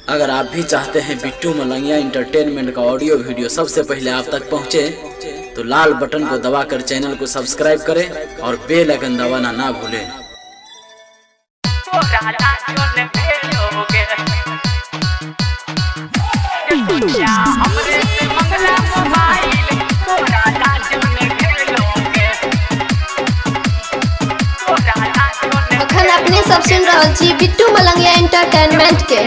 अगर आप भी चाहते हैं बिट्टू मलंगिया इंटरटेनमेंट का ऑडियो वीडियो सबसे पहले आप तक पहुंचे, तो लाल बटन को दबाकर चैनल को सब्सक्राइब करें और बेल आइकन दबाना ना भूलें। अखन अपने सब सुन रहा छी बिट्टू मलंगिया एंटरटेनमेंट के।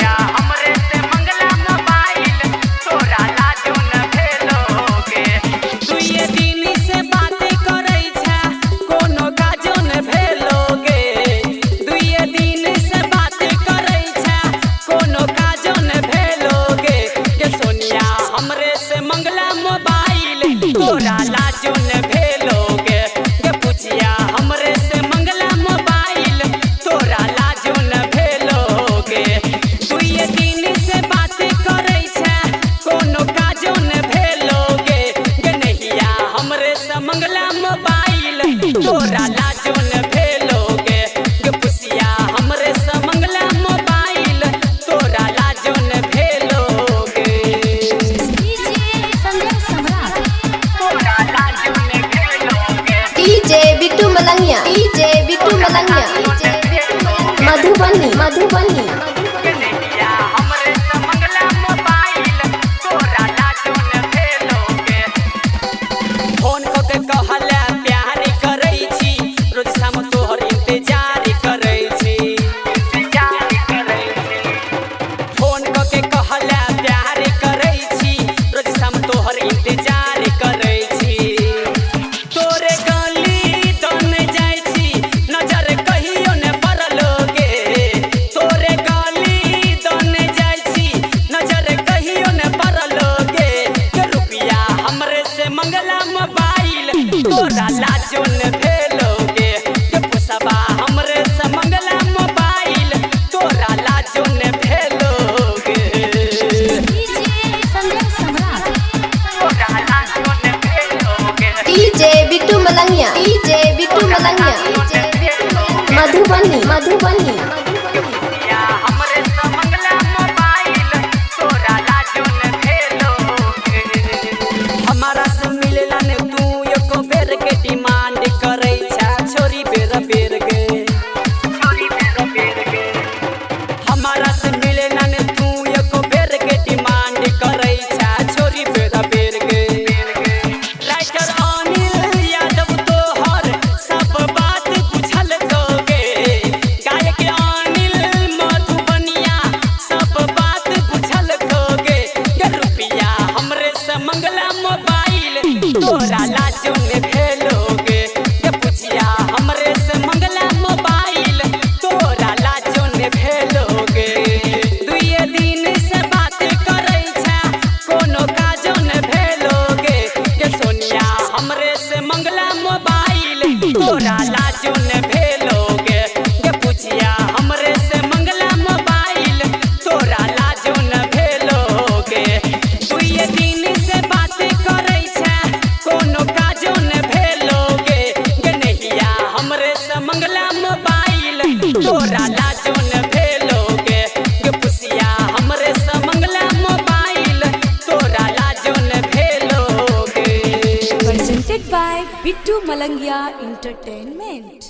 तोरा लाजो न भेलोगे गे पुसिया हमरे से मंगला मोबाइल, तोरा लाजो न भेलोगे। तोरा लाजो न भेलोगे। DJ Bittu Malangiya, DJ Bittu Malangiya, Madhubani Madhubani. हमरे से मंगला मोबाइल, तोरा लाजो न भेलोगे। फोन को के कहले तोरा लाजो न भेलोगे गे पुसबा हमरे से मंगला मोबाइल, तोरा लाजो न भेलोगे। तोरा लाजो न भेलोगे। DJ Bittu Malangiya, DJ Bittu Malangiya, Madhubani Madhubani. हमरे से मंगला मोबाइल, तोरा लाजो न भेलोगे। हमारा से मिलेला ने बेर के डिमांड करे छा छोरी बेर बेर के, छोरी बेर बेर के। हमारा से मिले ना ने तू एको बेर के डिमांड करे छा छोरी बेर बेर के। राइटर अनिल यादव तोहर सब बात बुझल दोगे, गायक अनिल मधुबनिया सब बात बुझल दोगे गे रुपिया हमरे से मंगला मोबाइल, तोरा लाजो न भेलोगे गे पुछिया हमरे से मंगला मोबाइल, तोरा लाजो न भेलोगे। दुइये दिन से बात करे छा कोनो काजो न भेलोगे गे सोनिया हमरे से मंगला मोबाइल, तोरा लाजो न भेलोगे गे पुछिया हमरे से मंगला मोबाइल, तोरा लाजो न भेलोगे। दुइये दिन से बात करे छा कोनो काजो न भेलोगे गे नहिया हमरे से मंगला मोबाइल, तोरा लाजो न भेलोगे गे पुसिया हमरे से मंगला मोबाइल, तोरा लाजो न भेलोगे। Presented by Bittu Malangiya Entertainment।